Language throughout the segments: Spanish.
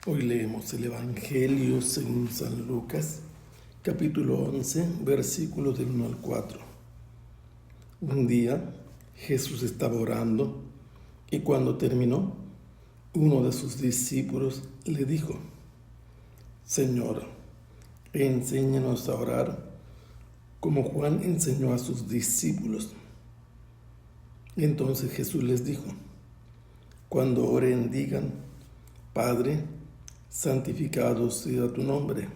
Hoy leemos el Evangelio según San Lucas, capítulo 11, versículos del 1 al 4. Un día Jesús estaba orando y cuando terminó, uno de sus discípulos le dijo: Señor, enséñanos a orar como Juan enseñó a sus discípulos. Entonces Jesús les dijo: Cuando oren digan: Padre, santificado sea tu nombre,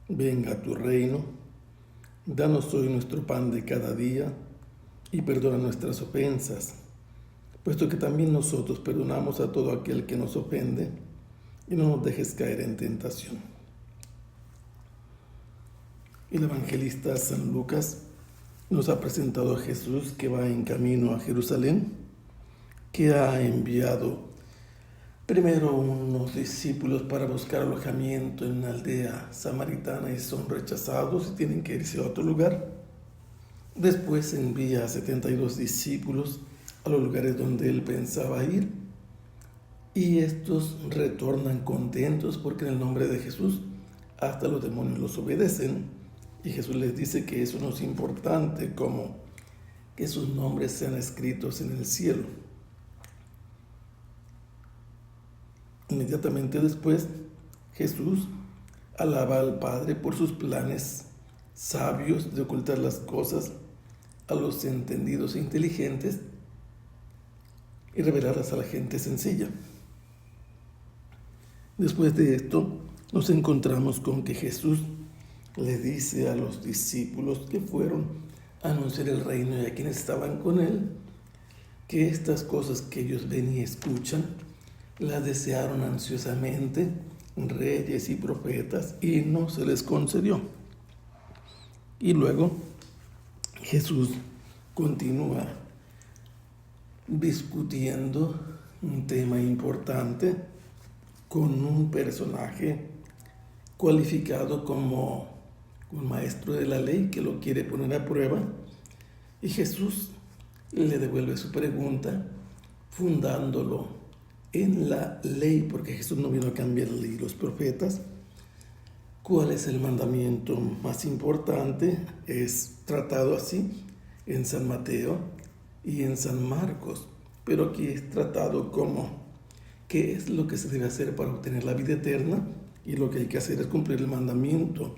venga tu reino, danos hoy nuestro pan de cada día y perdona nuestras ofensas, puesto que también nosotros perdonamos a todo aquel que nos ofende, y no nos dejes caer en tentación. El evangelista San Lucas nos ha presentado a Jesús que va en camino a Jerusalén, que ha enviado primero unos discípulos para buscar alojamiento en una aldea samaritana y son rechazados y tienen que irse a otro lugar. Después envía a 72 discípulos a los lugares donde él pensaba ir y estos retornan contentos porque en el nombre de Jesús hasta los demonios los obedecen, y Jesús les dice que eso no es importante como que sus nombres sean escritos en el cielo. Inmediatamente después, Jesús alaba al Padre por sus planes sabios de ocultar las cosas a los entendidos e inteligentes y revelarlas a la gente sencilla. Después de esto, nos encontramos con que Jesús le dice a los discípulos que fueron a anunciar el reino y a quienes estaban con él, que estas cosas que ellos ven y escuchan las desearon ansiosamente reyes y profetas y no se les concedió. Y luego Jesús continúa discutiendo un tema importante con un personaje cualificado como un maestro de la ley que lo quiere poner a prueba, y Jesús le devuelve su pregunta fundándolo en la ley, porque Jesús no vino a cambiar la ley y los profetas. ¿Cuál es el mandamiento más importante? Es tratado así en San Mateo y en San Marcos, pero aquí es tratado como qué es lo que se debe hacer para obtener la vida eterna, y lo que hay que hacer es cumplir el mandamiento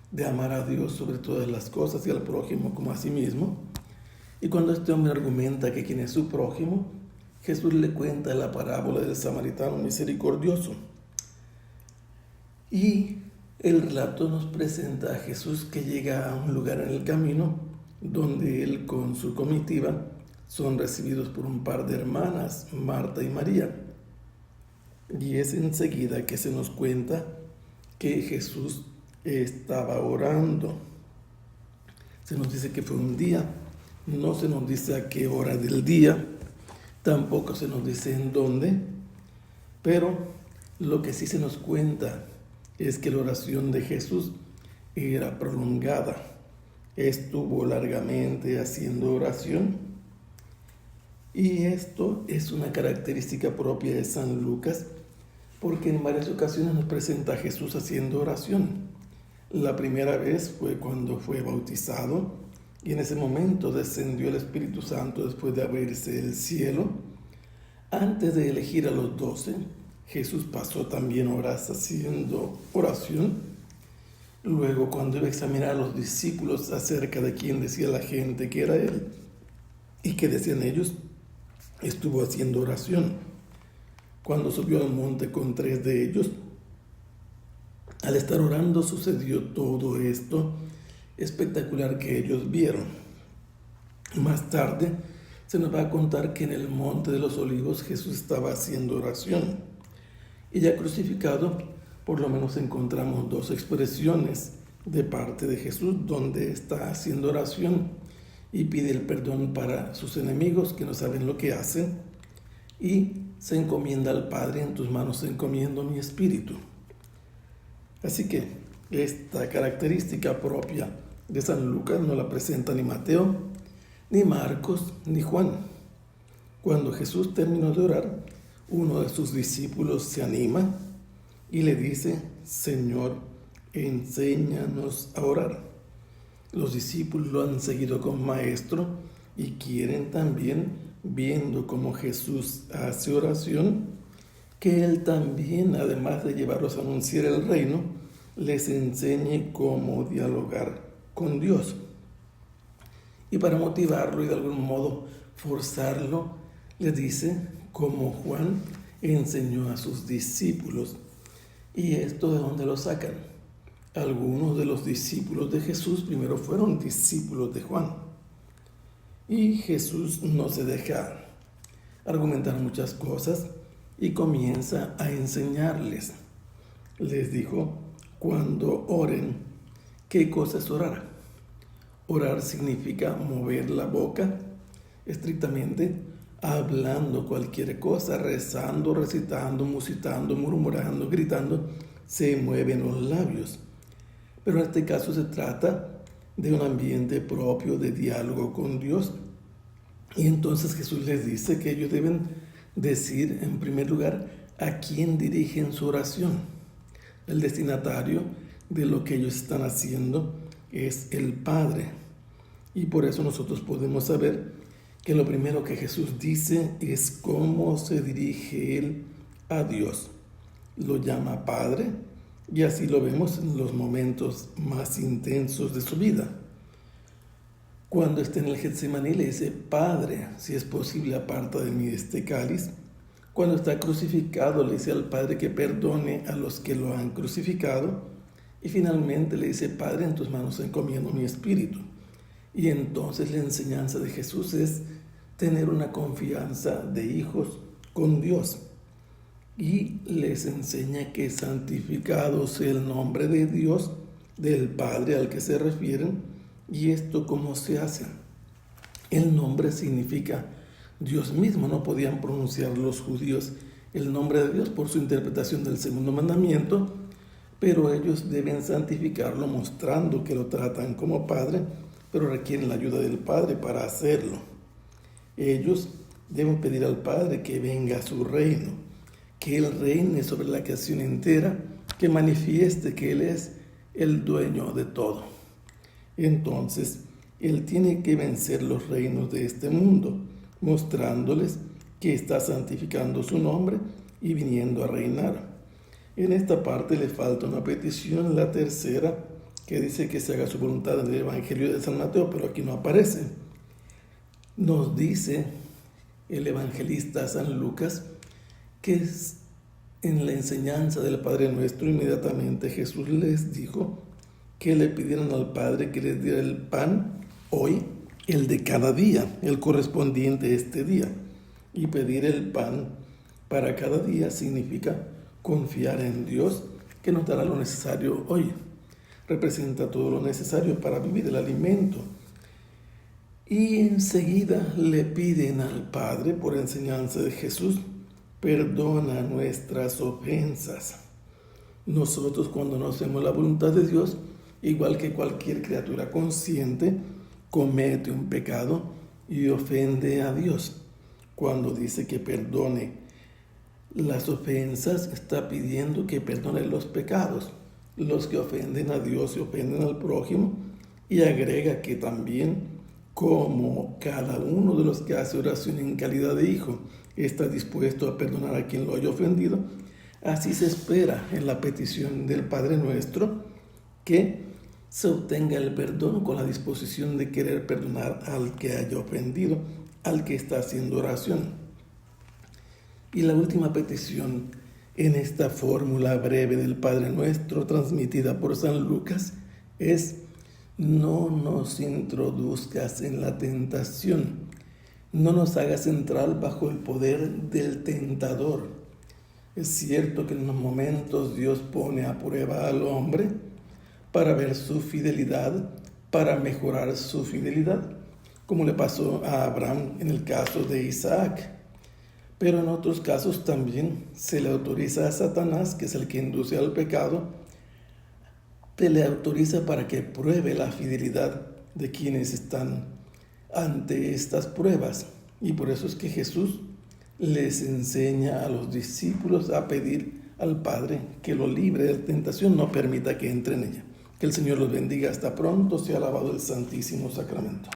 de amar a Dios sobre todas las cosas y al prójimo como a sí mismo. Y cuando este hombre argumenta que quién es su prójimo, Jesús le cuenta la parábola del samaritano misericordioso. Y el relato nos presenta a Jesús que llega a un lugar en el camino donde él con su comitiva son recibidos por un par de hermanas, Marta y María. Y es enseguida que se nos cuenta que Jesús estaba orando. Se nos dice que fue un día, no se nos dice a qué hora del día, tampoco se nos dice en dónde, pero lo que sí se nos cuenta es que la oración de Jesús era prolongada. Estuvo largamente haciendo oración, y esto es una característica propia de San Lucas, porque en varias ocasiones nos presenta a Jesús haciendo oración. La primera vez fue cuando fue bautizado, y en ese momento descendió el Espíritu Santo después de abrirse el cielo. Antes de elegir a los 12, Jesús pasó también horas haciendo oración. Luego, cuando iba a examinar a los discípulos acerca de quién decía la gente que era él y qué decían ellos, estuvo haciendo oración. Cuando subió al monte con 3 de ellos, al estar orando sucedió todo esto espectacular que ellos vieron. Más tarde se nos va a contar que en el monte de los olivos Jesús estaba haciendo oración, y ya crucificado por lo menos encontramos 2 expresiones de parte de Jesús donde está haciendo oración y pide el perdón para sus enemigos que no saben lo que hacen, y se encomienda al Padre: en tus manos encomiendo mi espíritu. Así que esta característica propia de San Lucas no la presenta ni Mateo, ni Marcos, ni Juan. Cuando Jesús terminó de orar, uno de sus discípulos se anima y le dice: Señor, enséñanos a orar. Los discípulos lo han seguido como maestro y quieren también, viendo cómo Jesús hace oración, que Él también, además de llevarlos a anunciar el reino, les enseñe cómo dialogar con Dios. Y para motivarlo y de algún modo forzarlo, les dice cómo Juan enseñó a sus discípulos. ¿Y esto de dónde lo sacan? Algunos de los discípulos de Jesús primero fueron discípulos de Juan. Y Jesús no se deja argumentar muchas cosas y comienza a enseñarles. Les dijo: cuando oren, ¿qué cosa es orar? Orar significa mover la boca, estrictamente hablando cualquier cosa, rezando, recitando, musitando, murmurando, gritando, se mueven los labios. Pero en este caso se trata de un ambiente propio de diálogo con Dios. Y entonces Jesús les dice que ellos deben decir, en primer lugar, a quién dirigen su oración. El destinatario de lo que ellos están haciendo es el Padre. Y por eso nosotros podemos saber que lo primero que Jesús dice es cómo se dirige Él a Dios. Lo llama Padre, y así lo vemos en los momentos más intensos de su vida. Cuando está en el Getsemaní le dice: Padre, si es posible, aparta de mí este cáliz. Cuando está crucificado le dice al Padre que perdone a los que lo han crucificado. Y finalmente le dice: Padre, en tus manos encomiendo mi espíritu. Y entonces la enseñanza de Jesús es tener una confianza de hijos con Dios. Y les enseña que santificado sea el nombre de Dios, del Padre al que se refieren. ¿Y esto cómo se hace? El nombre significa Dios mismo. No podían pronunciar los judíos el nombre de Dios por su interpretación del segundo mandamiento, pero ellos deben santificarlo mostrando que lo tratan como Padre, pero requieren la ayuda del Padre para hacerlo. Ellos deben pedir al Padre que venga a su reino, que Él reine sobre la creación entera, que manifieste que Él es el dueño de todo. Entonces, Él tiene que vencer los reinos de este mundo, mostrándoles que está santificando su nombre y viniendo a reinar. En esta parte le falta una petición, la tercera, que dice que se haga su voluntad en el Evangelio de San Mateo, pero aquí no aparece. Nos dice el evangelista San Lucas que en la enseñanza del Padre Nuestro, inmediatamente Jesús les dijo que le pidieran al Padre que les diera el pan hoy, el de cada día, el correspondiente a este día. Y pedir el pan para cada día significa confiar en Dios, que nos dará lo necesario hoy. Representa todo lo necesario para vivir el alimento. Y enseguida le piden al Padre, por enseñanza de Jesús: perdona nuestras ofensas. Nosotros, cuando no hacemos la voluntad de Dios, igual que cualquier criatura consciente, comete un pecado y ofende a Dios. Cuando dice que perdone las ofensas, está pidiendo que perdone los pecados, los que ofenden a Dios y ofenden al prójimo, y agrega que también, como cada uno de los que hace oración en calidad de hijo está dispuesto a perdonar a quien lo haya ofendido, así se espera en la petición del Padre Nuestro que se obtenga el perdón con la disposición de querer perdonar al que haya ofendido, al que está haciendo oración. Y la última petición en esta fórmula breve del Padre Nuestro, transmitida por San Lucas, es: no nos introduzcas en la tentación, no nos hagas entrar bajo el poder del tentador. Es cierto que en unos momentos Dios pone a prueba al hombre para ver su fidelidad, para mejorar su fidelidad, como le pasó a Abraham en el caso de Isaac. Pero en otros casos también se le autoriza a Satanás, que es el que induce al pecado, se le autoriza para que pruebe la fidelidad de quienes están ante estas pruebas. Y por eso es que Jesús les enseña a los discípulos a pedir al Padre que lo libre de la tentación, no permita que entre en ella. Que el Señor los bendiga. Hasta pronto. Sea alabado el Santísimo Sacramento.